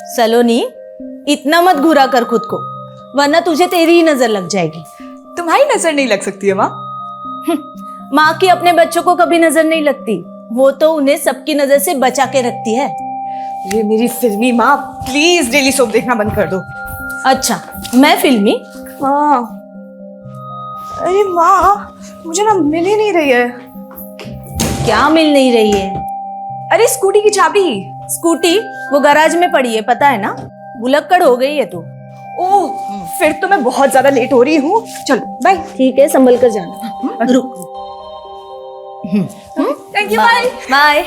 सलोनी, इतना मत घुरा कर खुद को, वरना तुझे तेरी ही नजर लग जाएगी। तुम्हारी नजर नहीं लग सकती है माँ। माँ की अपने बच्चों को कभी नजर नहीं लगती, वो तो उन्हें सबकी नजर से बचा के रखती है। ये मेरी फिल्मी माँ, प्लीज डेली सोप देखना बंद कर दो। अच्छा, मैं फिल्मी? हाँ। अरे माँ, मुझे ना मिल ही नहीं रही है। क्या मिल नहीं रही है? अरे स्कूटी की चाबी। स्कूटी वो गैराज में पड़ी है, पता है ना? भुलक्कड़ हो गई है तू। ओह, फिर तो मैं बहुत ज्यादा लेट हो रही हूँ। चलो बाय। ठीक है, संभल कर जाना। रुक। Thank you, bye bye.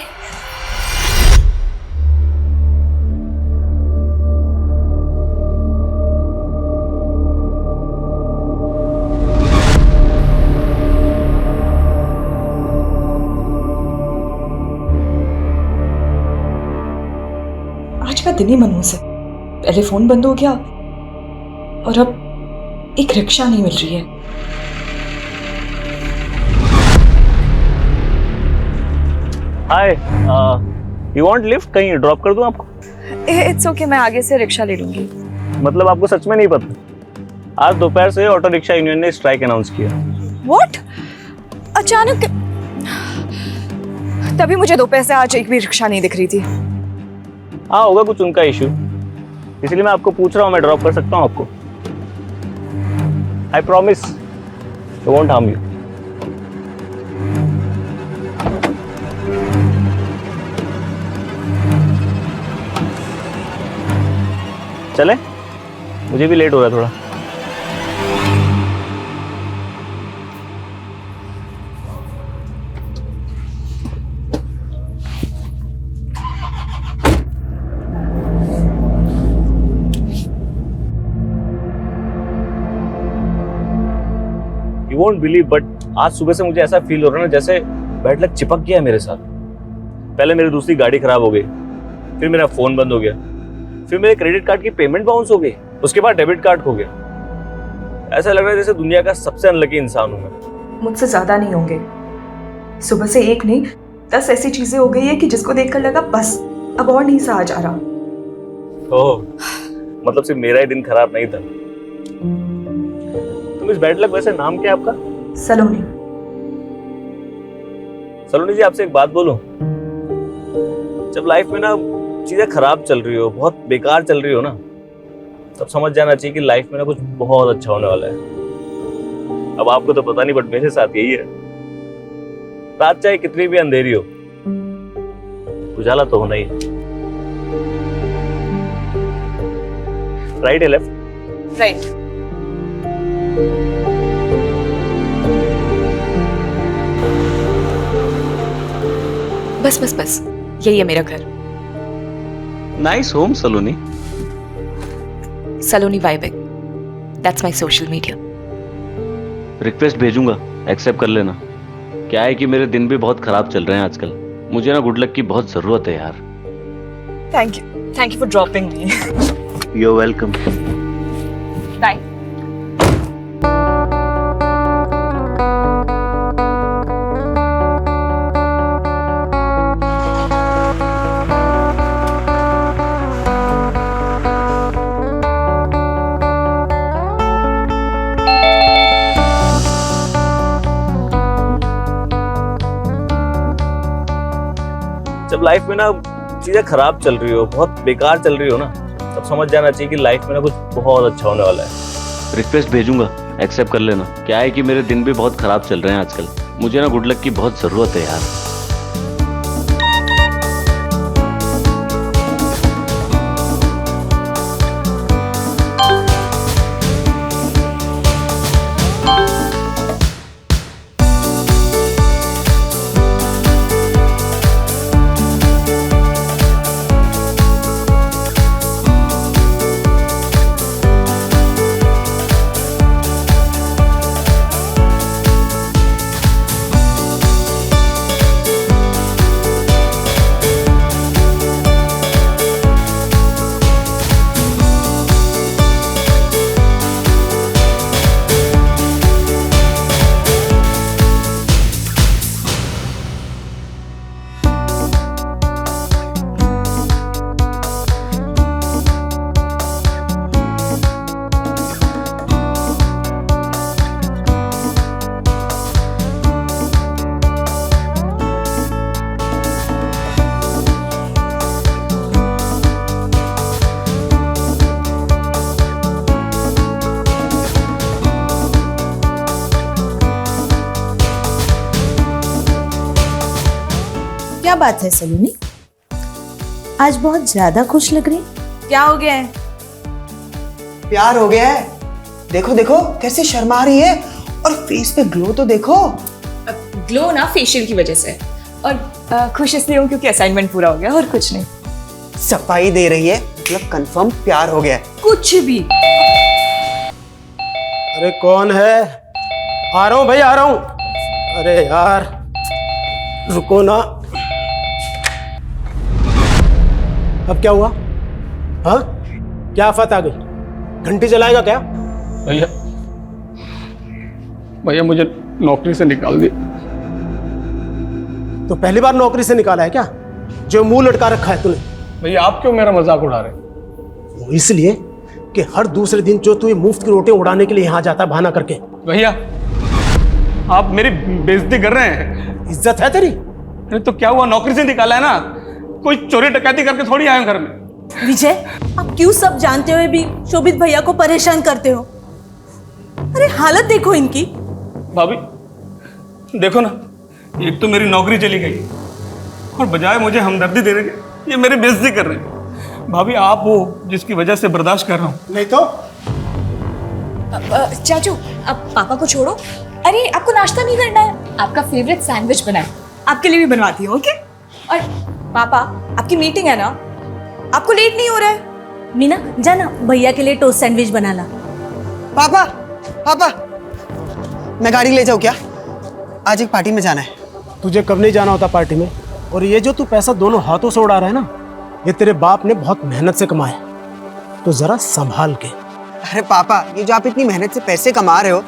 आज का दिन ही मनहूस है। पहले फोन बंद हो गया और अब एक रिक्शा नहीं मिल रही है। हाय, यू वांट लिफ्ट? कहीं ड्रॉप कर दूं आपको? इट्स ओके, मैं आगे से रिक्शा ले लूंगी। मतलब आपको सच में नहीं पता? आज दोपहर से ऑटो रिक्शा यूनियन ने स्ट्राइक अनाउंस किया। व्हाट? अचानक? तभी मुझे दोपहर से आज एक भी रिक्शा नहीं दिख रही थी। हाँ, होगा कुछ उनका इशू, इसलिए मैं आपको पूछ रहा हूँ, मैं ड्रॉप कर सकता हूँ आपको? I promise I won't harm you. चले, मुझे भी लेट हो रहा है थोड़ा। You won't believe, but आज सुबह से मुझे ऐसा फील हो रहा है ना जैसे बैड लक चिपक गया है मेरे साथ। पहले मेरी दूसरी गाड़ी खराब हो गई, फिर मेरा फोन बंद हो गया, फिर मेरे क्रेडिट कार्ड की पेमेंट बाउंस हो गई, उसके बाद डेबिट कार्ड खो गया। ऐसा लग रहा है जैसे दुनिया का सबसे अनलकी इंसान हूं मैं। मुझसे ज्यादा नहीं होंगे। सुबह से एक नहीं 10 ऐसी चीजें हो गई है कि जिसको देखकर लगा बस अब और नहीं सहा जा रहा। ओह, मतलब सिर्फ मेरा ही दिन खराब नहीं था। तुम इस बैड लक, वैसे नाम क्या है आपका? सलोनी। सलोनी जी, आपसे एक बात बोलूं? जब लाइफ में ना चीजें खराब चल रही हो, बहुत बेकार चल रही हो ना, तब समझ जाना चाहिए कि लाइफ में ना कुछ बहुत अच्छा होने वाला है। अब आपको तो पता नहीं, बट मेरे साथ यही है। रात चाहे कितनी भी अंधेरी हो, उजाला तो होना ही है। राइट है लेफ्ट? राइट। बस बस बस, यही है मेरा घर। Nice home Saloni. Saloni vibing, that's my social media. Request भेजूंगा, एक्सेप्ट कर लेना। क्या है कि मेरे दिन भी बहुत खराब चल रहे हैं आजकल, मुझे ना गुड लक की बहुत जरूरत है यार। Thank you for dropping me. You are welcome. Bye. जब लाइफ में ना चीजें खराब चल रही हो, बहुत बेकार चल रही हो ना, तब समझ जाना चाहिए कि लाइफ में ना कुछ बहुत अच्छा होने वाला है। रिक्वेस्ट भेजूंगा, एक्सेप्ट कर लेना। क्या है कि मेरे दिन भी बहुत खराब चल रहे हैं आजकल, मुझे ना गुड लक की बहुत जरूरत है यार। क्या बात है सलोनी, आज बहुत ज्यादा खुश लग रही। क्या हो गया है? प्यार हो गया है। देखो देखो कैसे शर्मा रही है, और फेस पे ग्लो तो देखो। ग्लो ना फेशियल की वजह से, और खुश इसलिए हूँ क्योंकि असाइनमेंट पूरा हो गया, और कुछ नहीं। सफाई दे रही है, मतलब कंफर्म प्यार हो गया है। कुछ भी। अरे कौन है? आ रहा हूँ भाई, आ रहा हूँ। अरे यार रुको ना। अब क्या हुआ? हाँ, क्या आफत आ गई? घंटी जलाएगा क्या? भैया भैया मुझे नौकरी से निकाल दिया। तो पहली बार नौकरी से निकाला है क्या, जो मुंह लटका रखा है तूने? भैया आप क्यों मेरा मजाक उड़ा रहे हैं? वो इसलिए कि हर दूसरे दिन जो तू ये मुफ्त की रोटियां उड़ाने के लिए यहाँ जाता है बहाना करके। भैया आप मेरी बेइज्जती कर रहे हैं। इज्जत है तेरी? अरे तो क्या हुआ, नौकरी से निकाला है ना, कोई चोरी डकैती करके थोड़ी आए घर में। विजय, आप क्यों सब जानते हुए भी शोभित भैया को परेशान करते हो? अरे हालत देखो इनकी। भाभी देखो ना, एक तो मेरी नौकरी चली गई और बजाय मुझे हमदर्दी देने के ये मेरी बेइज्जती कर रहे हैं। भाभी आप हो जिसकी वजह से बर्दाश्त कर रहा हूँ। नहीं तो चाचू अब पापा को छोड़ो। अरे आपको नाश्ता नहीं करना है? आपका फेवरेट सैंडविच बनाए, आपके लिए भी बनवाती हूँ। ओके। और पापा आपकी मीटिंग है ना, आपको लेट नहीं हो रहा है? मीना जाना भैया के लिए टोस्ट सैंडविच बना ला। पापा पापा, मैं गाड़ी ले जाऊँ क्या? आज एक पार्टी में जाना है। तुझे कब नहीं जाना होता पार्टी में? और ये जो तू पैसा दोनों हाथों से उड़ा रहा है ना, ये तेरे बाप ने बहुत मेहनत से कमाया, तो जरा संभाल के। अरे पापा, ये जो आप इतनी मेहनत से पैसे कमा रहे हो,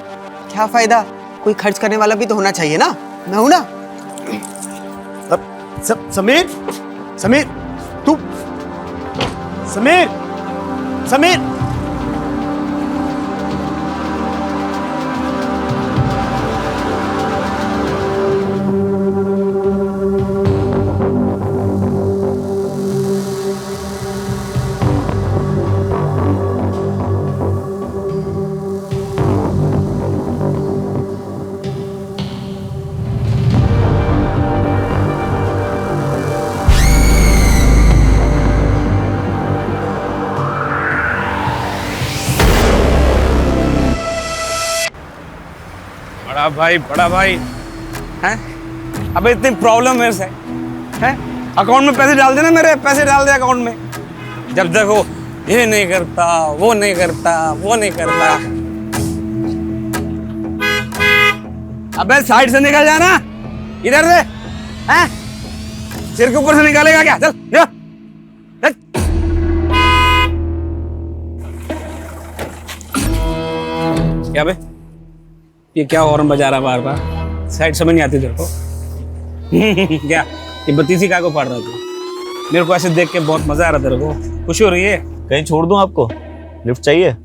क्या फायदा? कोई खर्च करने वाला भी तो होना चाहिए ना। मैं हूं ना। समीर, समीर तू, समीर, समीर। बड़ा भाई हैं? अबे इतनी प्रॉब्लम मेरे से हैं? अकाउंट में पैसे डाल देना, मेरे पैसे डाल दे अकाउंट में। जब देखो ये नहीं करता, वो नहीं करता, वो नहीं करता। अबे साइड से निकल जाना, इधर से हैं? सिर के ऊपर से निकालेगा क्या? चल जा, चल। क्या बे, ये क्या हॉर्न बजा रहा बार बार? साइड समझ नहीं आती तेरे को? क्या ये बत्तीसी काय को फाड़ रहा तू? मेरे को ऐसे देख के बहुत मजा आ रहा तेरे को? खुशी हो रही है? कहीं छोड़ दूं आपको? लिफ्ट चाहिए?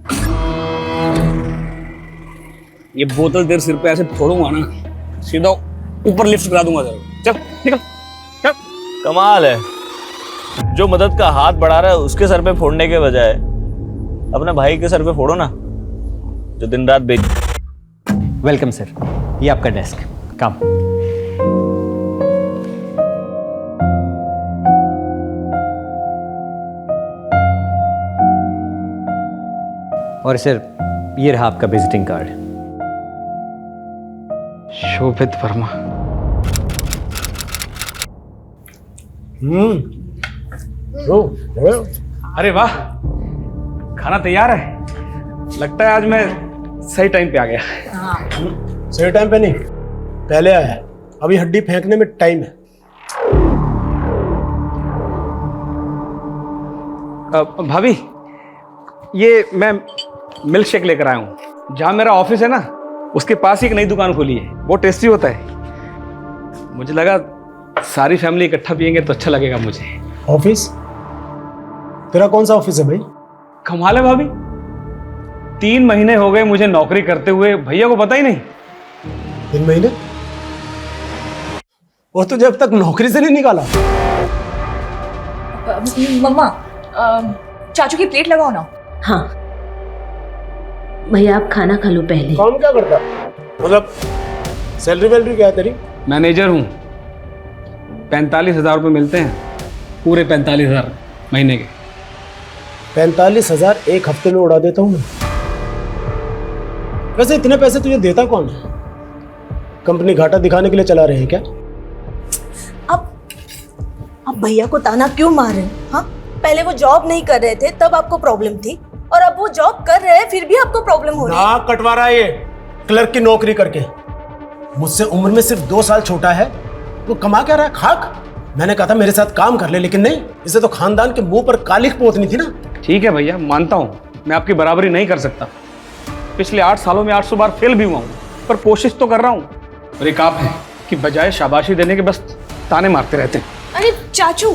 ये बोतल तेरे सिर पे ऐसे फोड़ूंगा ना, सीधा ऊपर लिफ्ट करा दूंगा तेरे को। चल निकल, चल। कमाल है, जो मदद का हाथ बढ़ा रहा है उसके सर पे फोड़ने के बजाय अपने भाई के सर पे फोड़ो ना, जो दिन रात बेच। वेलकम सर, ये आपका डेस्क। काम। और सर ये रहा आपका विजिटिंग कार्ड। शोभित वर्मा। अरे वाह, खाना तैयार है। लगता है आज मैं सही टाइम पे आ गया। सही टाइम पे नहीं, पहले आया। अभी हड्डी फेंकने में टाइम है। भाभी ये मैं मिल्क शेक लेकर आया हूँ। जहाँ मेरा ऑफिस है ना, उसके पास ही एक नई दुकान खुली है, बहुत टेस्टी होता है। मुझे लगा सारी फैमिली इकट्ठा पियेंगे तो अच्छा लगेगा मुझे। ऑफिस? तेरा कौन सा ऑफिस है भाई? कमाल है भाभी, 3 महीने हो गए मुझे नौकरी करते हुए, भैया को पता ही नहीं। 3 महीने? और तुझे अब तक नौकरी से नहीं निकाला? मम्मा चाचू की प्लेट लगाओ ना। हाँ भैया, आप खाना खा लो पहले। काम क्या करता? मतलब सैलरी वैलरी क्या है तेरी? मैनेजर हूँ। 45,000 रुपये मिलते हैं, पूरे 45,000 महीने के। 45,000 एक हफ्ते में उड़ा देता हूँ मैं। वैसे इतने पैसे तुझे देता कौन है? कंपनी घाटा दिखाने के लिए चला रहे हैं क्या? अब भैया को ताना क्यों मार रहे हैं? हाँ, पहले वो जॉब नहीं कर रहे थे तब आपको प्रॉब्लम थी, और अब वो जॉब कर रहे हैं फिर भी आपको प्रॉब्लम हो रही है। नाक कटवा रहा है ये क्लर्क की नौकरी करके। मुझसे उम्र में सिर्फ 2 साल छोटा है, वो कमा क्या रहा है? खाक। मैंने कहा था मेरे साथ काम कर ले, लेकिन नहीं, इसे तो खानदान के मुंह पर कालिख पोतनी थी ना। ठीक है भैया, मानता हूँ मैं आपकी बराबरी नहीं कर सकता। पिछले 8 सालों में 800 बार फेल भी हुआ हूँ, पर कोशिश तो कर रहा हूँ। और एक आप है कि बजाय शाबाशी देने के बस ताने मारते रहते हैं। अरे चाचू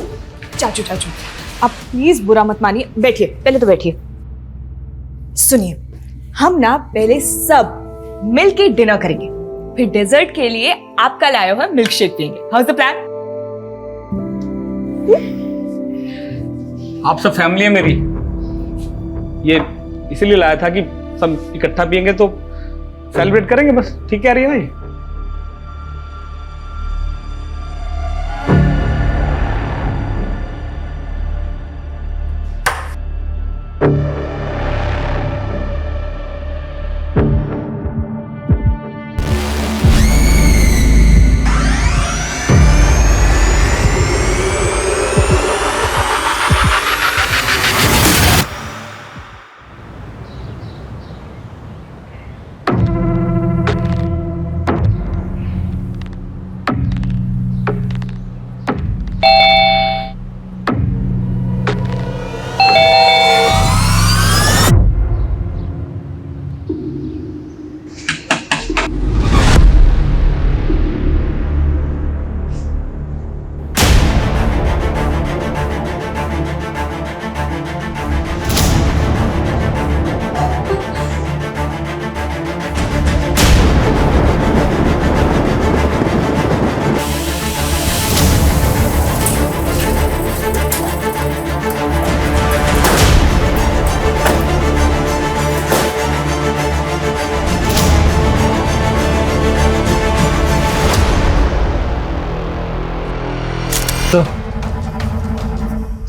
चाचू चाचू, आप प्लीज बुरा मत मानिए, बैठिए, पहले तो बैठिए। सुनिए, हम ना पहले सब मिल के डिनर करेंगे, फिर डेजर्ट के लिए आपका लाया हुआ मिल्क शेक पियेंगे। How is the plan? आप सब फैमिली है मेरी, ये इसीलिए लाया था कि सब इकट्ठा पियेंगे तो सेलिब्रेट करेंगे बस। ठीक कह रही है ना ये?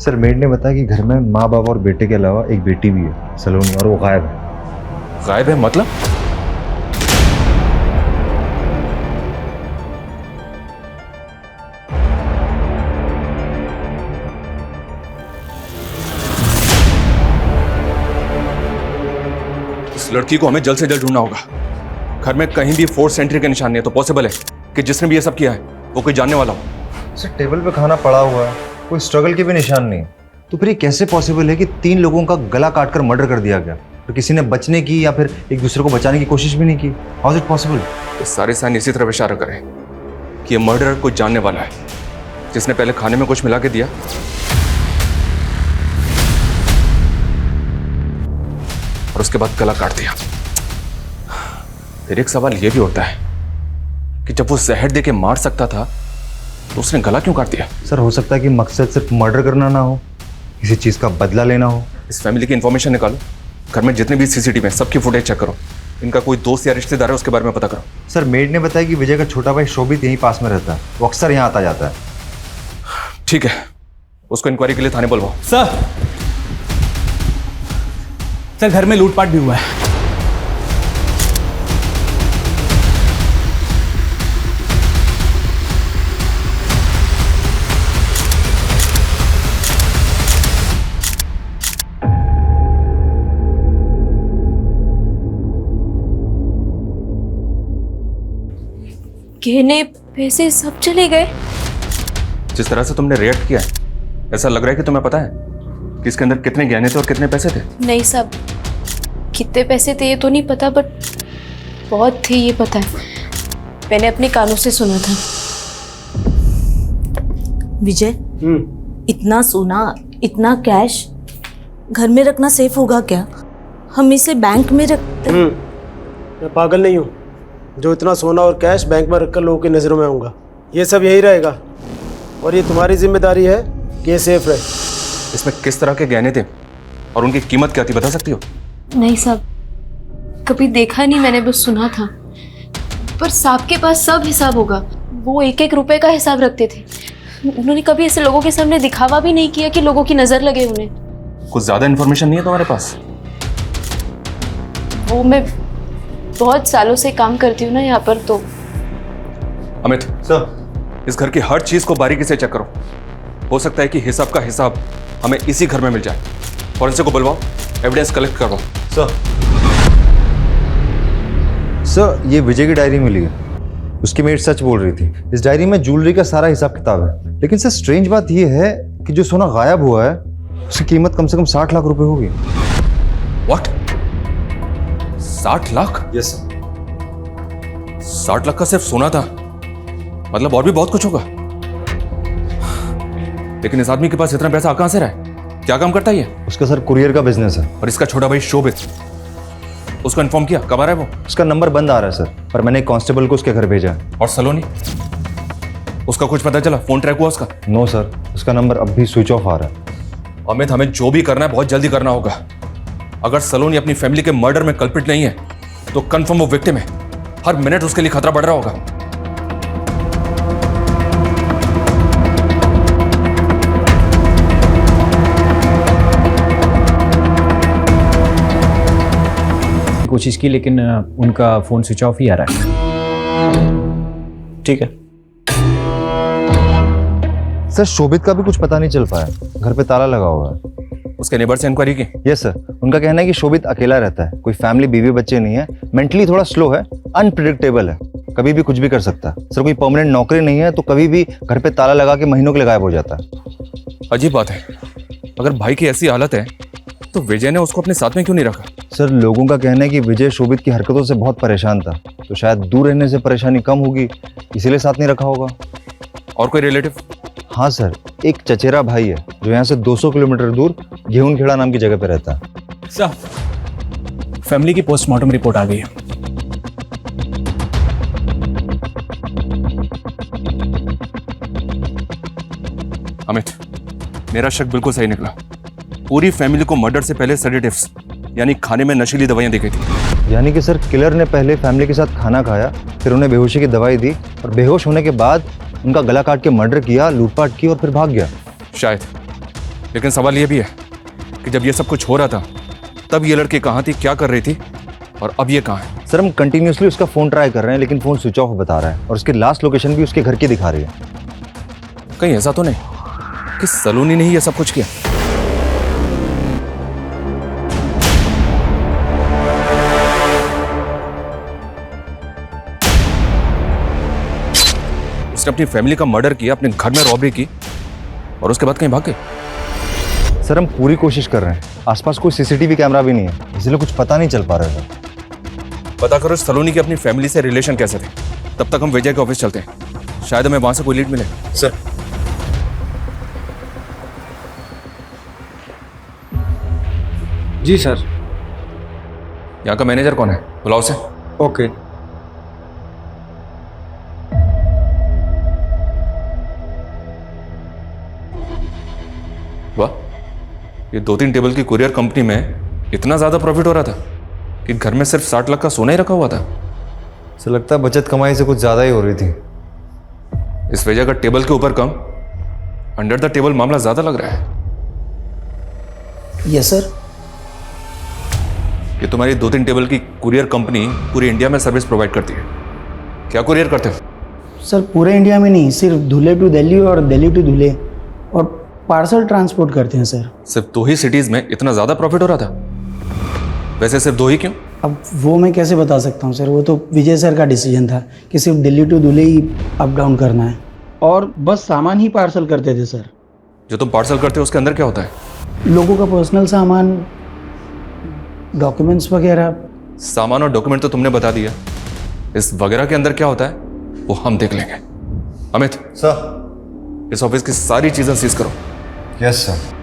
सर मेड ने बताया कि घर में माँ बाप और बेटे के अलावा एक बेटी भी है, सलोनी, और वो गायब है। गायब है मतलब? इस लड़की को हमें जल्द से जल्द ढूंढना होगा। घर में कहीं भी फोर्स एंट्री के निशान नहीं है, तो पॉसिबल है कि जिसने भी ये सब किया है वो कोई जानने वाला हो। सर टेबल पे खाना पड़ा हुआ है, कोई स्ट्रगल के भी निशान नहीं, तो फिर ये कैसे पॉसिबल है कि 3 लोगों का गला काटकर मर्डर कर दिया गया, तो किसी ने बचने की या फिर एक दूसरे को बचाने की कोशिश भी नहीं की? How is it possible? ये सारे साइन इसी तरफ इशारा करें कि ये मर्डरर कुछ जानने वाला है, जिसने पहले खाने में कुछ मिला के दिया और उसके बाद गला काट दिया। फिर एक सवाल ये भी होता है कि जब वो जहर दे के मार सकता था तो उसने गला क्यों काट दिया? सर हो सकता है कि मकसद सिर्फ मर्डर करना ना हो, किसी चीज़ का बदला लेना हो। इस फैमिली की इंफॉर्मेशन निकालो, घर में जितने भी सीसीटीवी हैं सबकी फुटेज चेक करो, इनका कोई दोस्त या रिश्तेदार है उसके बारे में पता करो। सर मेड ने बताया कि विजय का छोटा भाई शोभित यहीं पास में रहता है, वो अक्सर यहाँ आता जाता है। ठीक है, उसको इंक्वायरी के लिए थाने बुलवाओ। सर घर में लूटपाट भी हुआ है। गहने पैसे सब चले गए। जिस तरह से तुमने रिएक्ट किया है, ऐसा लग रहा है कि तुम्हें पता है कि इसके अंदर कितने गहने थे और कितने पैसे थे। नहीं साहब, कितने पैसे थे ये तो नहीं पता, बट बहुत थे ये पता है, मैंने अपने कानों से सुना था। विजय, इतना सोना, इतना कैश घर में रखना सेफ होगा क्या? हम इसे बैंक में रखते। मैं पागल नहीं हूँ जो इतना सोना और कैश बैंक में रखकर लोगों की नज़रों में आऊँगा। ये सब यही रहेगा और ये तुम्हारी जिम्मेदारी है कि ये सेफ रहे। इसमें किस तरह के गहने थे और उनकी कीमत क्या थी, बता सकती हो? नहीं साहब, कभी देखा नहीं, मैंने बस सुना था। पर साहब के पास सब हिसाब होगा, वो 1-1 रुपए का हिसाब रखते थे। उन्होंने कभी ऐसे लोगों के सामने दिखावा भी नहीं किया कि लोगों की नजर लगे उन्हें। कुछ ज्यादा इन्फॉर्मेशन नहीं है तुम्हारे पास? वो मैं बहुत सालों से काम करती हूँ ना यहाँ पर, तो अमित सर, इस घर की हर चीज को बारीकी से चेक करो। हो सकता है कि हिसाब का हिसाब हमें इसी घर में मिल जाए। फॉरेंसिक को बुलवाओ, एविडेंस कलेक्ट करवाओ। सर ये विजय की डायरी मिली है। उसकी मेट सच बोल रही थी। इस डायरी में ज्वेलरी का सारा हिसाब किताब है। लेकिन सर स्ट्रेंज बात ये है कि जो सोना गायब हुआ है उसकी कीमत कम से कम 60 लाख रुपए होगी। What? 60 lakh? Yes sir. 60 lakh का सिर्फ सोना था, मतलब और भी बहुत कुछ होगा। लेकिन इस आदमी के पास इतना पैसा कहां से रहा है? क्या काम करता है ये? उसका सर कुरियर का बिजनेस है। और इसका छोटा भाई शोभित, उसको इन्फॉर्म किया? कब आ रहा है वो? उसका नंबर बंद आ रहा है सर, पर मैंने एक कांस्टेबल को उसके घर भेजा है। और सलोनी, उसका कुछ पता चला? फोन ट्रैक हुआ उसका? नो सर, उसका नंबर अब भी स्विच ऑफ आ रहा है। अमित, हमें जो भी करना है बहुत जल्दी करना होगा। अगर सलोनी अपनी फैमिली के मर्डर में कल्प्रिट नहीं है तो कंफर्म वो विक्टिम है। हर मिनट उसके लिए खतरा बढ़ रहा होगा। कोशिश की लेकिन उनका फ़ोन स्विच ऑफ ही आ रहा है। ठीक है। सर शोभित का भी कुछ पता नहीं चल पाया। घर पे ताला लगा हुआ है। उसके नेबर से इंक्वायरी की? यस सर, उनका कहना है कि शोभित अकेला रहता है, कोई फैमिली बीवी बच्चे नहीं है, मेंटली थोड़ा स्लो है, अनप्रिडिक्टेबल है, कभी भी कुछ भी कर सकता है। सर कोई परमानेंट नौकरी नहीं है तो कभी भी घर पे ताला लगा के महीनों के लिए गायब हो जाता है। अजीब बात है, अगर भाई की ऐसी हालत है तो विजय ने उसको अपने साथ में क्यों नहीं रखा? सर लोगों का कहना है कि विजय शोभित की हरकतों से बहुत परेशान था, तो शायद दूर रहने से परेशानी कम होगी, इसीलिए साथ नहीं रखा होगा। और कोई रिलेटिव? हाँ सर, एक चचेरा भाई है जो यहाँ से 200 किलोमीटर दूर गेहूंखेड़ा नाम की जगह पे रहता है। सर, फैमिली की पोस्टमार्टम रिपोर्ट आ गई है। अमित, मेरा शक बिल्कुल सही निकला। पूरी फैमिली को मर्डर से पहले सेडेटिव्स यानी खाने में नशीली दवाइयां दी गई थी। यानी कि सर किलर ने पहले फैमिली के साथ खाना खाया, फिर उन्हें बेहोशी की दवाई दी और बेहोश होने के बाद उनका गला काट के मर्डर किया, लूटपाट की और फिर भाग गया। शायद, लेकिन सवाल यह भी है कि जब ये सब कुछ हो रहा था तब ये लड़की कहाँ थी, क्या कर रही थी, और अब ये कहाँ है? सर हम कंटिन्यूसली उसका फोन ट्राई कर रहे हैं लेकिन फोन स्विच ऑफ बता रहा है और उसकी लास्ट लोकेशन भी उसके घर की दिखा रही है। कहीं ऐसा तो नहीं कि सलोनी ने ही ये सब कुछ किया? उसने अपनी फैमिली का मर्डर किया, अपने घर में रॉबरी की और उसके बाद कहीं भाग गई? सर हम पूरी कोशिश कर रहे हैं, आसपास कोई सीसीटीवी कैमरा भी नहीं है, इसलिए कुछ पता नहीं चल पा रहा है। पता करो सलोनी की अपनी फैमिली से रिलेशन कैसे थे। तब तक हम विजय के ऑफिस चलते हैं, शायद हमें वहां से कोई लीड मिले। सर जी सर। यहाँ का मैनेजर कौन है? बुलाओ उसे। ओके। वाह, ये 2-3 टेबल की कुरियर कंपनी में इतना ज्यादा प्रॉफिट हो रहा था कि घर में सिर्फ 60 लाख का सोना ही रखा हुआ था। सर लगता है बचत कमाई से कुछ ज्यादा ही हो रही थी। इस वजह का टेबल के ऊपर कम, अंडर द टेबल मामला ज्यादा लग रहा है। Yes sir. कि तुम्हारी 2-3 टेबल की कुरियर कंपनी पूरी इंडिया में सर्विस प्रोवाइड करती है। क्या कुरियर करते हो? सर पूरे इंडिया में नहीं, सिर्फ धुले टू दिल्ली और दिल्ली टू धुले, और पार्सल ट्रांसपोर्ट करते हैं सर। सिर्फ 2 ही सिटीज में इतना ज्यादा प्रॉफिट हो रहा था? वैसे सिर्फ 2 ही क्यों? अब वो मैं कैसे बता सकता हूँ सर, वो तो विजय सर का डिसीजन था कि सिर्फ दिल्ली टू धुले ही अप डाउन करना है, और बस सामान ही पार्सल करते थे सर। जो तुम पार्सल करते हो उसके अंदर क्या होता है? लोगों का पर्सनल सामान, डॉक्यूमेंट्स वगैरह। सामान और डॉक्यूमेंट तो तुमने बता दिया, इस वगैरह के अंदर क्या होता है वो हम देख लेंगे। अमित सर, इस ऑफिस की सारी चीजें सीज करो। Yes sir.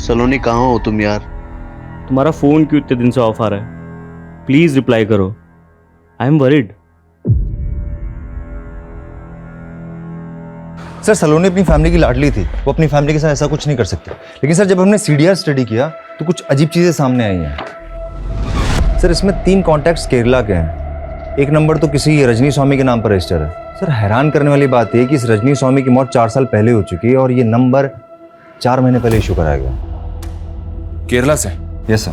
सलोनी कहाँ हो तुम यार? तुम्हारा फोन क्यों इतने दिन से ऑफ आ रहा है? प्लीज रिप्लाई करो, आई एम वरीड। सर सलोनी अपनी फैमिली की लाडली थी, वो अपनी फैमिली के साथ ऐसा कुछ नहीं कर सकते। लेकिन सर जब हमने सीडीआर स्टडी किया तो कुछ अजीब चीजें सामने आई हैं। सर इसमें 3 कॉन्टैक्ट्स केरला के हैं, एक नंबर तो किसी रजनी स्वामी के नाम पर रजिस्टर है। सर हैरान करने वाली बात यह है कि इस रजनी स्वामी की मौत 4 साल पहले हो चुकी है और ये नंबर 4 महीने पहले इशू कराया गया। केरला से? Yes sir.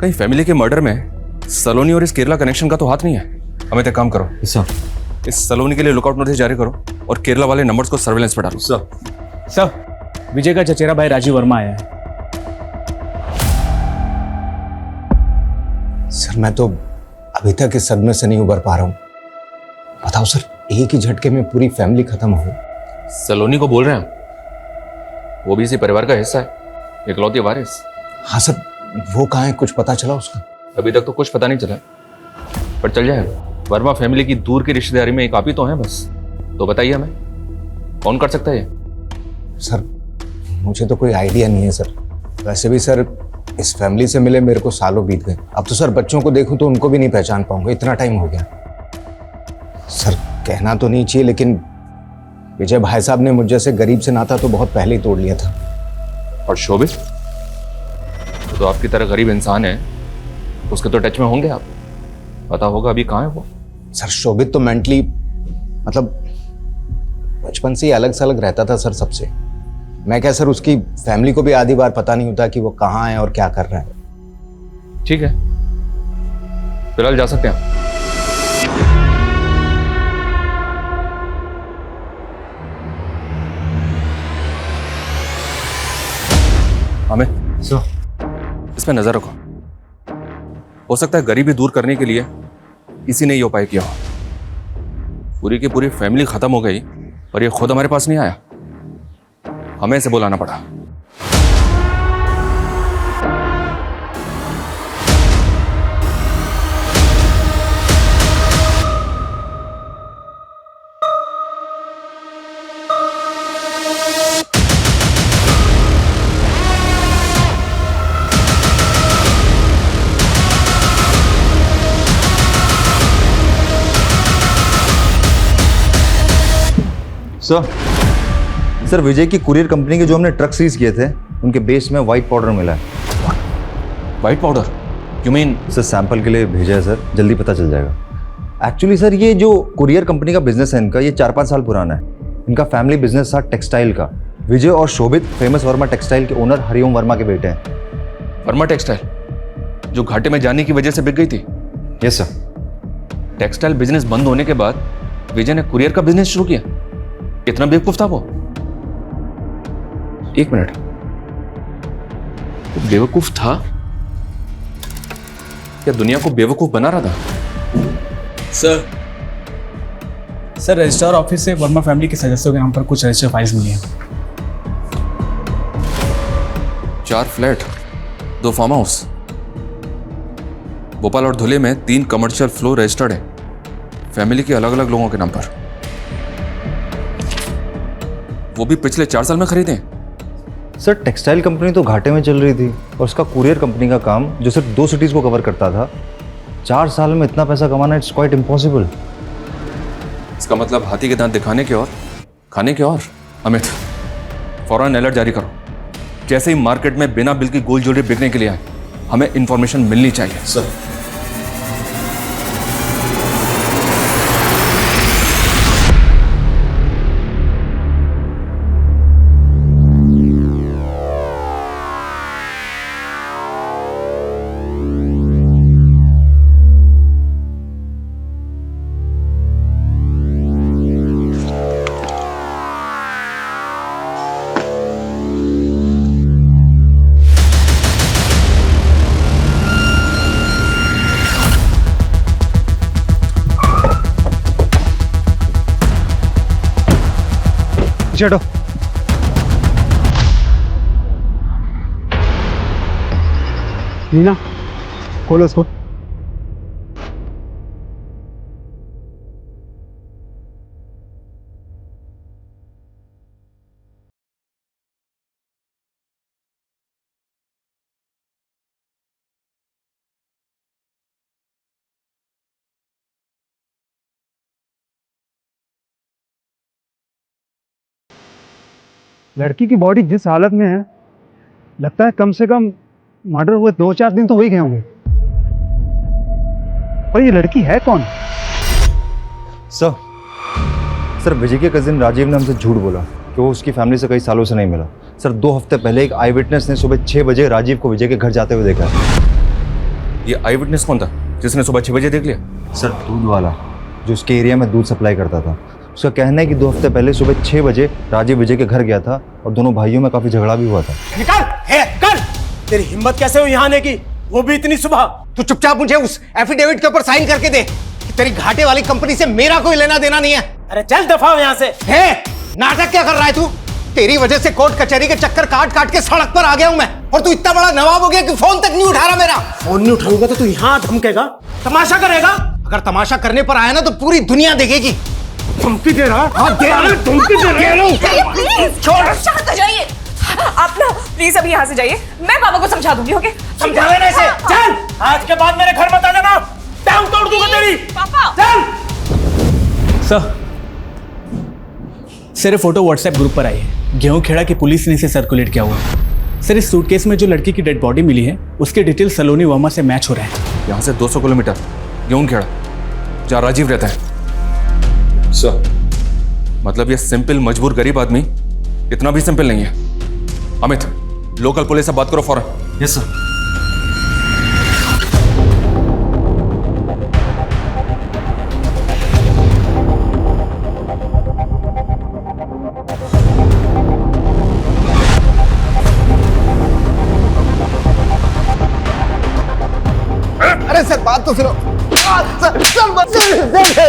कहीं फैमिली के मर्डर में सलोनी और इस केरला कनेक्शन का तो हाथ नहीं है? हमें एक काम करो सर, इस सलोनी के लिए लुकआउट नोटिस जारी करो और केरला वाले नंबर्स को सर्वेलेंस पे डालो। सर, विजय का चचेरा भाई राजीव वर्मा आया है। सर मैं तो अभी तक इस सदमे से नहीं उबर पा रहा हूँ। बताओ सर, एक ही झटके में पूरी फैमिली खत्म हो गई। सलोनी को बोल रहे हैं, वो भी इसी परिवार का हिस्सा है, इकलौती वारिस। हाँ सर, वो कहाँ है, कुछ पता चला उसका? अभी तक तो कुछ पता नहीं चला, पर चल जाएगा। वर्मा फैमिली की दूर की रिश्तेदारी में एक आप ही तो हैं बस। तो बताइए हमें कौन कर सकता है ये? सर मुझे तो कोई आइडिया नहीं है सर। वैसे भी सर इस फैमिली से मिले मेरे को सालों बीत गए। अब तो सर बच्चों को देखूं तो उनको भी नहीं पहचान पाऊंगा, इतना टाइम हो गया। सर कहना तो नहीं चाहिए, लेकिन विजय भाई साहब ने मुझ जैसे गरीब से नाता तो बहुत पहले ही तोड़ लिया था। और शोभित तो आपकी तरह गरीब इंसान है, उसके तो टच में होंगे आप, पता होगा अभी कहाँ है वो। सर शोभित तो मेंटली मतलब बचपन से ही अलग से अलग रहता था सर सबसे। मैं क्या सर, उसकी फैमिली को भी आधी बार पता नहीं होता कि वो कहाँ है और क्या कर रहा है। ठीक है, फिलहाल जा सकते हैं। हमें इस पे नजर रखो। हो सकता है गरीबी दूर करने के लिए किसी ने ये उपाय किया हो। पूरी की पूरी फैमिली खत्म हो गई और ये खुद हमारे पास नहीं आया, हमें इसे बुलाना पड़ा। सर विजय की कुरियर कंपनी के जो हमने ट्रक सीज किए थे उनके बेस में व्हाइट पाउडर मिला है। White powder? You mean? Sir sample के लिए भेजा है सर, जल्दी पता चल जाएगा। एक्चुअली सर ये जो कुरियर कंपनी का बिजनेस है इनका, ये 4-5 साल पुराना है। इनका फैमिली बिजनेस था टेक्सटाइल का। विजय और शोभित फेमस वर्मा टेक्सटाइल के ओनर हरिओम वर्मा के बेटे हैं। वर्मा टेक्सटाइल जो घाटे में जाने की वजह से बिक गई थी? Yes sir. टेक्सटाइल बिजनेस बंद होने के बाद विजय ने कुरियर का बिजनेस शुरू किया। इतना बेवकूफ था वो? एक मिनट, वो बेवकूफ था या दुनिया को बेवकूफ बना रहा था? सर रजिस्ट्रार ऑफिस से वर्मा फैमिली के सदस्यों के नाम पर कुछ रजिस्टर फाइल्स मिली हैं। 4 फ्लैट, 2 फार्म हाउस, भोपाल और धुले में 3 कमर्शियल फ्लोर रजिस्टर्ड है, फैमिली के अलग अलग लोगों के नाम पर। वो भी पिछले 4 साल में खरीदे। सर टेक्सटाइल कंपनी तो घाटे में चल रही थी और उसका कुरियर कंपनी का काम जो सिर्फ 2 सिटीज को कवर करता था, 4 साल में इतना पैसा कमाना इट्स क्वाइट इम्पॉसिबल। इसका मतलब हाथी के दांत दिखाने के और खाने के और। अमित, फौरन अलर्ट जारी करो। जैसे ही मार्केट में बिना बिल की गोल्ड ज्वेलरी बिकने के लिए आए, हमें इंफॉर्मेशन मिलनी चाहिए। सर चलो नीना खोलो उसको। लड़की की बॉडी जिस हालत में है, लगता है कम से कम मर्डर हुए 2-4 दिन तो हो ही गए होंगे। और ये लड़की है कौन? सर विजय के कजिन राजीव ने हमसे झूठ बोला कि वो उसकी फैमिली से कई सालों से नहीं मिला। सर 2 हफ्ते पहले एक आई विटनेस ने सुबह 6 बजे राजीव को विजय के घर जाते हुए देखा है। ये आई विटनेस कौन था जिसने सुबह 6 बजे देख लिया? सर दूध वाला जो उसके एरिया में दूध सप्लाई करता था। उसका कहना है कि 2 हफ्ते पहले सुबह 6 बजे राजीव विजय के घर गया था और दोनों भाइयों में काफी झगड़ा भी हुआ था। निकल! तेरी हिम्मत कैसे हुई यहाँ आने की, वो भी इतनी सुबह? तू चुपचाप मुझे उस एफिडेविट के ऊपर साइन करके दे कि तेरी घाटे वाली कंपनी से मेरा कोई लेना देना नहीं है। अरे चल दफा हो यहाँ से। है नाटक क्या कर रहा है तू? तेरी वजह से कोर्ट कचहरी के चक्कर काट काट के सड़क पर आ गया हूं मैं, और तू इतना बड़ा नवाब हो गया कि फोन तक नहीं उठा रहा मेरा। फोन नहीं उठाऊंगा तो तू यहाँ धमकेगा, तमाशा करेगा? अगर तमाशा करने पर आया ना तो पूरी दुनिया देखेगी। धमकी दे रहा? हाँ दे रहा, धमकी दे रहा। छोड़, शांत हो जाइए। आप ना प्लीज अभी यहाँ से जाइए, मैं पापा को समझा दूंगी। ओके? समझा देना इसे। चल, आज के बाद मेरे घर मत आ जाना, टांग तोड़ दूंगा तेरी। पापा। सर ये फोटो व्हाट्सएप ग्रुप पर आई है। गेहूंखेड़ा की पुलिस ने इसे सर्कुलेट किया हुआ है। सर इस सूटकेस में जो लड़की की डेड बॉडी मिली है उसके डिटेल सलोनी वर्मा से मैच हो रहे हैं। यहाँ से 200 किलोमीटर गेहूंखेड़ा, जहाँ राजीव रहता है। सर मतलब ये सिंपल मजबूर गरीब आदमी इतना भी सिंपल नहीं है। अमित, लोकल पुलिस से बात करो फौरन। Yes sir. अरे सर बात तो सुनो।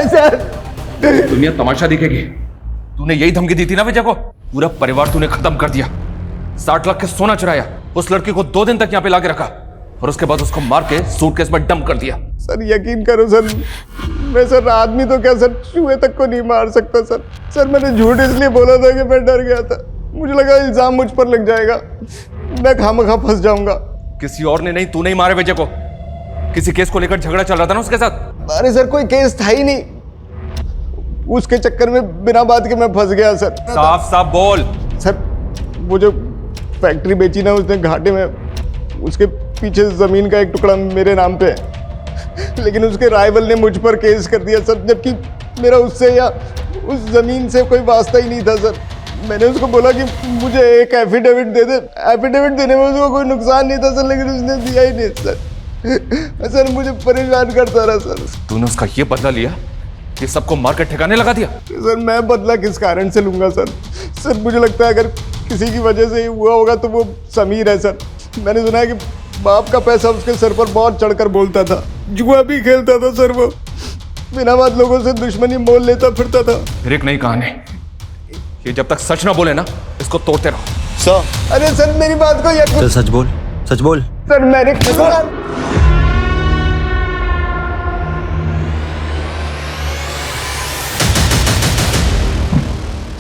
सर दुनिया तमाशा दिखेगी। तूने यही धमकी दी थी ना विजय को? पूरा परिवार तूने खत्म कर दिया। 60 लाख के सोना चुराया, उस लड़की को 2 दिन तक यहाँ पे लाके रखा और उसके बाद उसको मार के सूटकेस में डंप कर दिया। सर यकीन करो सर, मैं सर आदमी तो क्या सर चूहे तक को नहीं मार सकता सर। सर मैंने झूठ इसलिए बोला था कि मैं डर गया था, मुझे लगा इल्जाम मुझ पर लग जाएगा, मैं खामखा फंस जाऊंगा। किसी और ने नहीं, तूने ही मारे विजय को। किसी केस को लेकर झगड़ा चल रहा था ना उसके साथ? अरे सर कोई केस था ही नहीं, उसके चक्कर में बिना बात के मैं फंस गया सर। साफ साफ बोल। सर वो जो फैक्ट्री बेची ना उसने घाटे में, उसके पीछे जमीन का एक टुकड़ा मेरे नाम पे है, लेकिन उसके राइवल ने मुझ पर केस कर दिया सर, जबकि मेरा उससे या उस जमीन से कोई वास्ता ही नहीं था सर। मैंने उसको बोला कि मुझे एक एफिडेविट दे दे, एफिडेविट देने में उसको कोई नुकसान नहीं था सर, लेकिन उसने दिया ही नहीं सर। सर मुझे परेशान करता रहा सर। तूने उसका ये बदला लिया कि सबको मार के ठिकाने लगा दिया? सर मैं बदला किस कारण से लूंगा सर? सर मुझे लगता है अगर किसी की वजह से ही हुआ होगा तो वो समीर है सर। मैंने सुना है कि बाप का पैसा उसके सर पर बहुत चढ़कर बोलता था, जुआ भी खेलता था सर, वो बिना बात लोगों से दुश्मनी मोल लेता फिरता था। फिर एक नई कहानी, ये जब तक सच ना बोले ना इसको तोड़ते रहो। सर अरे सर मेरी बात को चल सच बोल, सच बोल। सर मैंने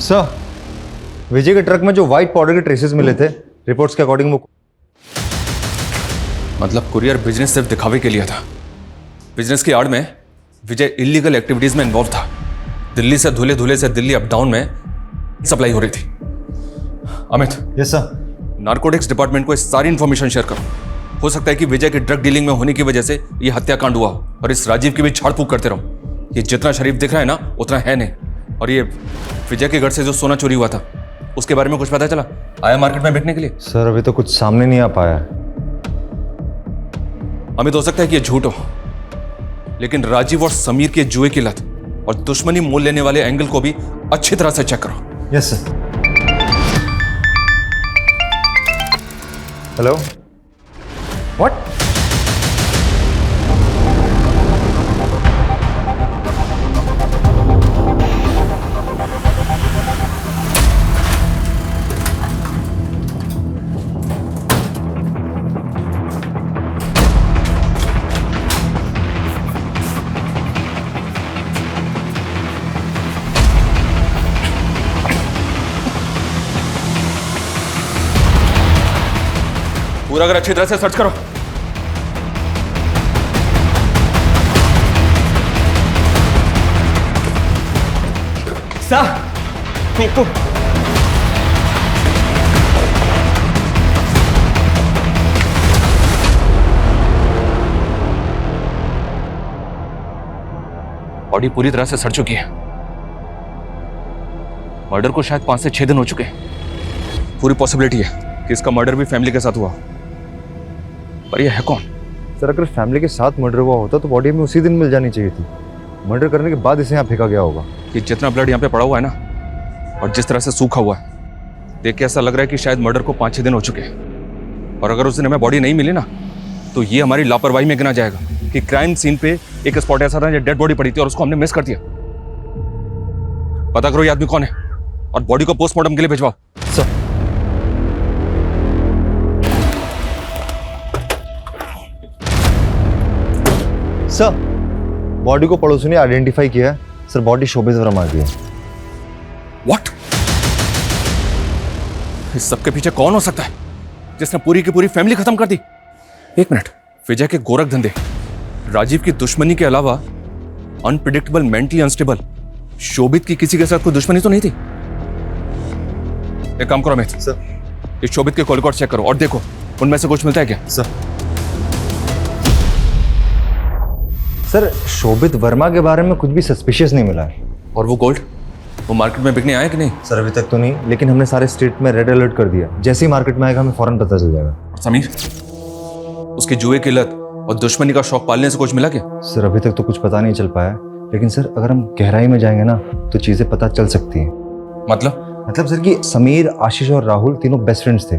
सर विजय के ट्रक में जो व्हाइट पाउडर के ट्रेसेस मिले थे, रिपोर्ट्स के अकॉर्डिंग वो मतलब कुरियर बिजनेस सिर्फ दिखावे के लिए था। बिजनेस की आड़ में विजय इलीगल एक्टिविटीज में इन्वॉल्व था। दिल्ली से धुले धुले से दिल्ली अप डाउन में सप्लाई हो रही थी। Amit. Yes sir. Narcotics department को इस सारी इंफॉर्मेशन शेयर करो। हो सकता है कि विजय के ड्रग डीलिंग में होने की वजह से ये हत्याकांड हुआ हो, और इस राजीव की भी झाड़ फूक करते रहो। ये जितना शरीफ दिख रहा है ना उतना है नहीं। और ये विजय के घर से जो सोना चोरी हुआ था उसके बारे में कुछ पता चला? आया मार्केट में बेचने के लिए? सर अभी तो कुछ सामने नहीं आ पाया। अमित हो सकता है कि ये झूठ हो, लेकिन राजीव और समीर के जुए की लत और दुश्मनी मोल लेने वाले एंगल को भी अच्छी तरह से चेक करो। Yes sir. Hello, what? पूरा अगर अच्छी तरह से सर्च करो। सर बॉडी पूरी तरह से सड़ चुकी है। मर्डर को शायद 5 से 6 दिन हो चुके हैं। पूरी पॉसिबिलिटी है कि इसका मर्डर भी फैमिली के साथ हुआ, पर यह है कौन? सर अगर फैमिली के साथ मर्डर हुआ होता तो बॉडी हमें उसी दिन मिल जानी चाहिए थी। मर्डर करने के बाद इसे यहाँ फेंका गया होगा। कि जितना ब्लड यहाँ पे पड़ा हुआ है ना, और जिस तरह से सूखा हुआ है, देख के ऐसा लग रहा है कि शायद मर्डर को 5-6 दिन हो चुके हैं। और अगर उस दिन हमें बॉडी नहीं मिली ना, तो ये हमारी लापरवाही में गिना जाएगा कि क्राइम सीन पे एक स्पॉट ऐसा था जहाँ डेड बॉडी पड़ी थी और उसको हमने मिस कर दिया। पता करो ये आदमी कौन है और बॉडी को पोस्टमार्टम के लिए भिजवाओ। सर सर बॉडी को पड़ोसी ने आइडेंटिफाई किया है। सर बॉडी शोभित वर्मा की है। व्हाट? इस सबके पीछे कौन हो सकता है जिसने पूरी की पूरी फैमिली खत्म कर दी? एक मिनट, विजय के गोरख धंधे, राजीव की दुश्मनी के अलावा अनप्रिडिक्टेबल, मेंटली अनस्टेबल शोभित की किसी के साथ कोई दुश्मनी तो नहीं थी? एक काम करो अमित, सर इस शोभित के कॉल रिकॉर्ड चेक करो और देखो उनमें से कुछ मिलता है क्या? सर शोभित वर्मा के बारे में कुछ भी सस्पिशियस नहीं मिला है। और वो गोल्ड, वो मार्केट में बिकने आया कि नहीं? सर अभी तक तो नहीं, लेकिन हमने सारे स्टेट में रेड अलर्ट कर दिया। जैसे ही मार्केट में आएगा हमें फौरन पता चल जाएगा। और समीर, उसकी जुए की लत और दुश्मनी का शौक पालने से कुछ मिला क्या? सर अभी तक तो कुछ पता नहीं चल पाया, लेकिन सर अगर हम गहराई में जाएंगे ना तो चीजें पता चल सकती हैं। मतलब सर कि समीर, आशीष और राहुल तीनों बेस्ट फ्रेंड्स थे।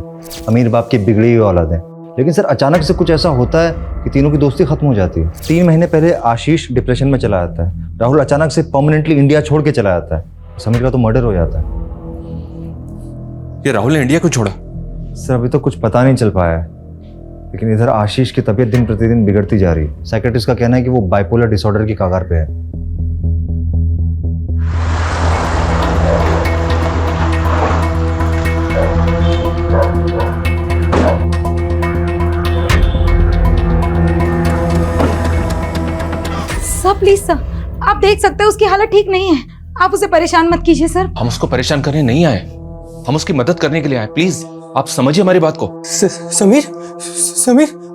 अमीर बाप की बिगड़ी हुई औलाद है, लेकिन सर अचानक से कुछ ऐसा होता है कि तीनों की दोस्ती खत्म हो जाती है। 3 महीने पहले आशीष डिप्रेशन में चला जाता है, राहुल अचानक से परमानेंटली इंडिया छोड़ के चला जाता है, समीर का तो मर्डर हो जाता है। ये राहुल ने इंडिया क्यों छोड़ा? सर अभी तो कुछ पता नहीं चल पाया है, लेकिन इधर आशीष की तबीयत दिन प्रतिदिन बिगड़ती जा रही है। साइकेट्रिस्ट का कहना है कि वो बाइपोलर डिसऑर्डर की कगार पे है। सर प्लीज सर, आप देख सकते हैं उसकी हालत ठीक नहीं है। आप उसे परेशान मत कीजिए सर। हम उसको परेशान करने नहीं आए, हम उसकी मदद करने के लिए आए। प्लीज आप समझिए हमारी बात को। समीर,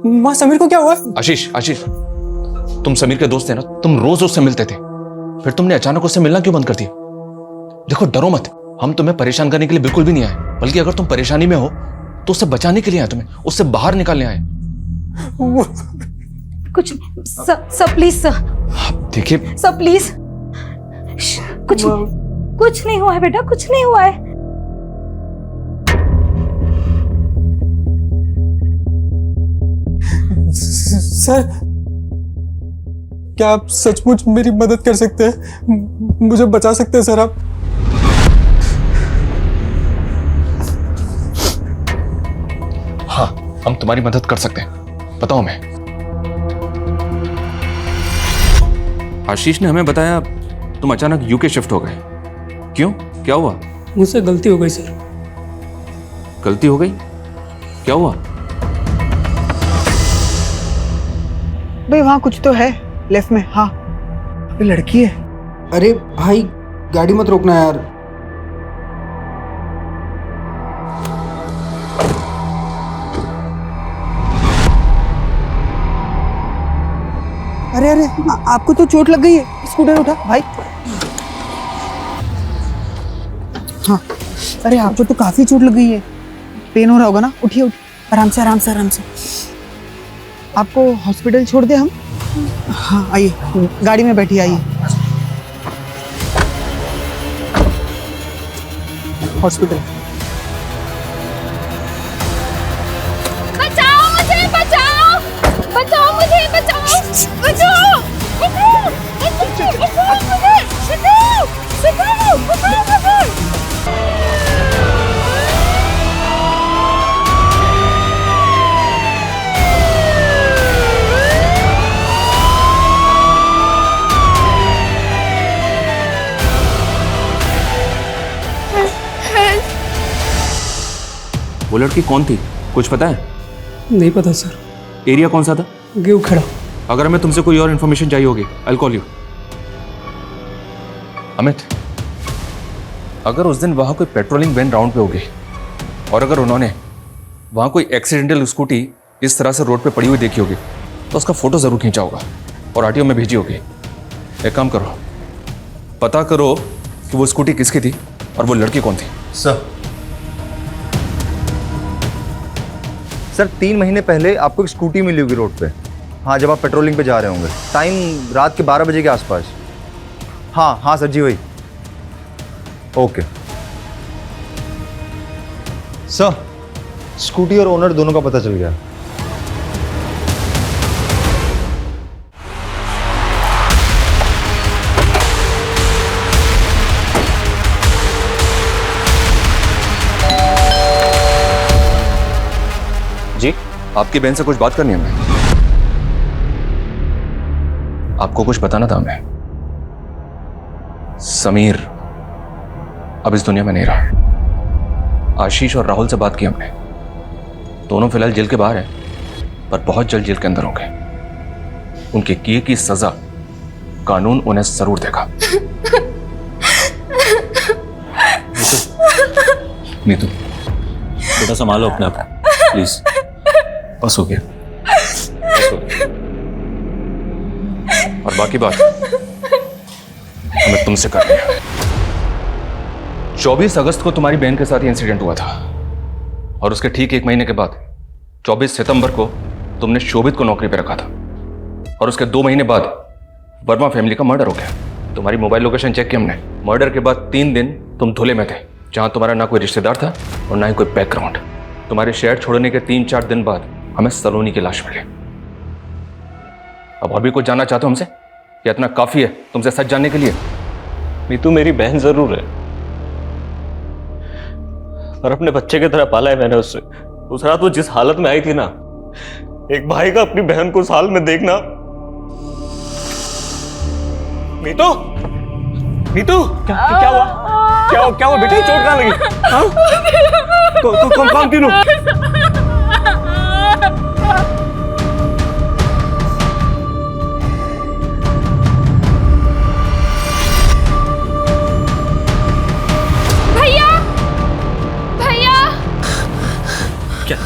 माँ समीर को क्या हुआ? आशीष, तुम समीर के दोस्त थे ना, तुम रोज उससे मिलते थे, फिर तुमने अचानक उससे मिलना क्यों बंद कर दिया? देखो डरो मत, हम तुम्हें परेशान करने के लिए बिल्कुल भी नहीं आए, बल्कि अगर तुम परेशानी में हो तो उससे बचाने के लिए आए, तुम्हें उससे बाहर निकालने आए। कुछ सर प्लीज सर। देखिए सर प्लीज, कुछ नहीं हुआ है बेटा, कुछ नहीं हुआ है। सर क्या आप सचमुच मेरी मदद कर सकते हैं? मुझे बचा सकते हैं सर आप? हाँ, हम तुम्हारी मदद कर सकते हैं, बताओ मैं। आशीष ने हमें बताया तुम अचानक यूके शिफ्ट हो गए। क्यों, क्या हुआ? मुझसे गलती हो गई सर। गलती हो गई? क्या हुआ? भाई वहाँ कुछ तो है लेफ्ट में। हाँ लड़की है। अरे भाई गाड़ी मत रोकना यार। अरे आपको तो चोट लग गई है, स्कूटर उठा भाई। हाँ अरे आपको तो काफी चोट लग गई है, पेन हो रहा होगा ना। उठिए आराम से आराम से आराम से। आपको हॉस्पिटल छोड़ दे हम? हाँ आइए, गाड़ी में बैठिए, आइए हॉस्पिटल। बचाओ मुझे, बचाओ बचाओ मुझे, बचाओ बचाओ बचाओ बचाओ मुझे। वो लड़की कौन थी, कुछ पता है? नहीं पता सर। एरिया कौन सा था? गेहूं खड़ा। अगर हमें तुमसे कोई और इन्फॉर्मेशन चाहिए होगी, I will call you. Amit, अगर उस दिन वहां कोई पेट्रोलिंग वैन राउंड पे होगी और अगर उन्होंने वहां कोई एक्सीडेंटल स्कूटी इस तरह से रोड पे पड़ी हुई देखी होगी तो उसका फोटो जरूर खींचा होगा और आरटीओ में भेजी होगी। एक काम करो, पता करो कि वो स्कूटी किसकी थी और वो लड़की कौन थी। सर 3 महीने पहले आपको एक स्कूटी मिली होगी रोड पे। हाँ, जब आप पेट्रोलिंग पे जा रहे होंगे, टाइम रात के 12 बजे के आसपास। हाँ सर जी, वही। ओके सर, स्कूटी और ओनर दोनों का पता चल गया। जी, आपकी बहन से कुछ बात करनी है हमें। आपको कुछ बताना था हमें। समीर अब इस दुनिया में नहीं रहा। आशीष और राहुल से बात की हमने। दोनों फिलहाल जेल के बाहर हैं, पर बहुत जल्द जेल के अंदर होंगे। उनके किए की सजा कानून उन्हें जरूर देगा। नीतू, बेटा संभालो अपने आप प्लीज। बस हो गया, बस हो गया। और बाकी बात हमें तुमसे करनी है। 24 अगस्त को तुम्हारी बहन के साथ ही इंसिडेंट हुआ था, और उसके ठीक 1 महीने के बाद 24 सितंबर को तुमने शोभित को नौकरी पर रखा था, और उसके 2 महीने बाद वर्मा फैमिली का मर्डर हो गया। तुम्हारी मोबाइल लोकेशन चेक की हमने। मर्डर के बाद 3 दिन तुम धुले में थे, जहां तुम्हारा ना कोई रिश्तेदार था और ना ही कोई बैकग्राउंड। तुम्हारे शहर छोड़ने के 3-4 दिन बाद हमें सलोनी की लाश मिली। अब और भी कुछ जानना चाहते हो हमसे, या इतना काफी है तुमसे सच जानने के लिए? नीतू मेरी बहन जरूर है, और अपने बच्चे की तरह पाला है मैंने उससे। उस रात वो जिस हालत में आई थी ना, एक भाई का अपनी बहन को उस हाल में देखना। नीतू, नीतू क्या हुआ? क्या हुआ बेटा? चोट कहाँ लगी? कौन तीनों?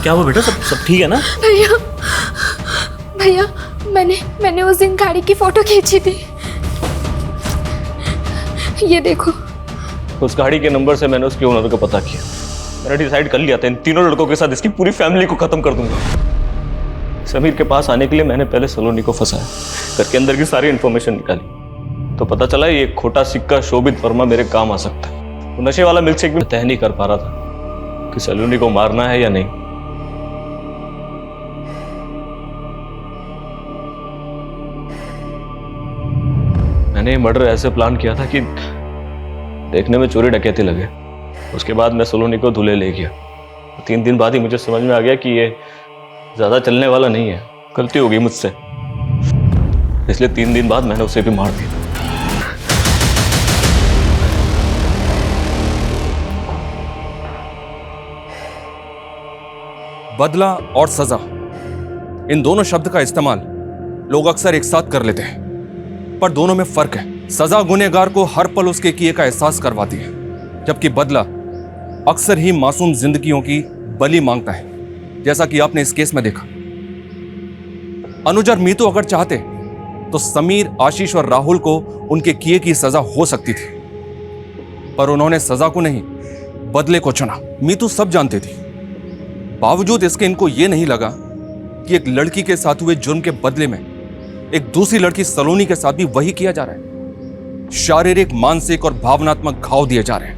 क्या हुआ बेटा? सब ठीक है ना? भैया मैंने उस दिन गाड़ी की फोटो खींची थी, ये देखो। उस गाड़ी के नंबर से मैंने उसके ओनर को पता किया। मैंने डिसाइड कर लिया था इन तीनों लड़कों के साथ इसकी पूरी फैमिली को खत्म कर दूंगा। समीर के पास आने के लिए मैंने पहले सलोनी को फंसाया, घर के अंदर की सारी इंफॉर्मेशन निकाली, तो पता चला ये खोटा सिक्का शोभित वर्मा मेरे काम आ सकता है। वो नशे वाला मिल्कशेक भी तय नहीं कर पा रहा था कि सलोनी को मारना है या नहीं। मैंने मर्डर ऐसे प्लान किया था कि देखने में चोरी डकैती लगे। उसके बाद मैं सलोनी को धुले ले गया। 3 दिन बाद ही मुझे समझ में आ गया कि ये ज्यादा चलने वाला नहीं है। गलती हो गई मुझसे, इसलिए 3 दिन बाद मैंने उसे भी मार दिया। बदला और सजा, इन दोनों शब्द का इस्तेमाल लोग अक्सर एक साथ कर लेते हैं, पर दोनों में फर्क है। सजा गुनहगार को हर पल उसके किए का एहसास करवाती है, जबकि बदला अक्सर ही मासूम जिंदगियों की बलि मांगता है, जैसा कि आपने इस केस में देखा। अनुज और मीतू अगर चाहते तो समीर, आशीष और राहुल को उनके किए की सजा हो सकती थी, पर उन्होंने सजा को नहीं, बदले को चुना। मीतू सब जानते थी, बावजूद इसके इनको यह नहीं लगा कि एक लड़की के साथ हुए जुर्म के बदले में एक दूसरी लड़की सलोनी के साथ भी वही किया जा रहा है। शारीरिक, मानसिक और भावनात्मक घाव दिए जा रहे हैं,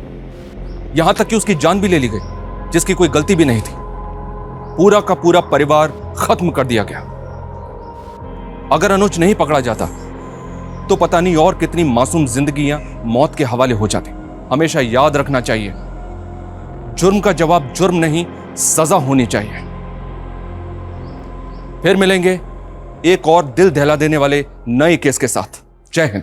यहां तक कि उसकी जान भी ले ली गई, जिसकी कोई गलती भी नहीं थी। पूरा का पूरा परिवार खत्म कर दिया गया। अगर अनुज नहीं पकड़ा जाता तो पता नहीं और कितनी मासूम जिंदगियां मौत के हवाले हो जाती। हमेशा याद रखना चाहिए, जुर्म का जवाब जुर्म नहीं, सजा होनी चाहिए। फिर मिलेंगे एक और दिल दहला देने वाले नए केस के साथ। जय हिंद।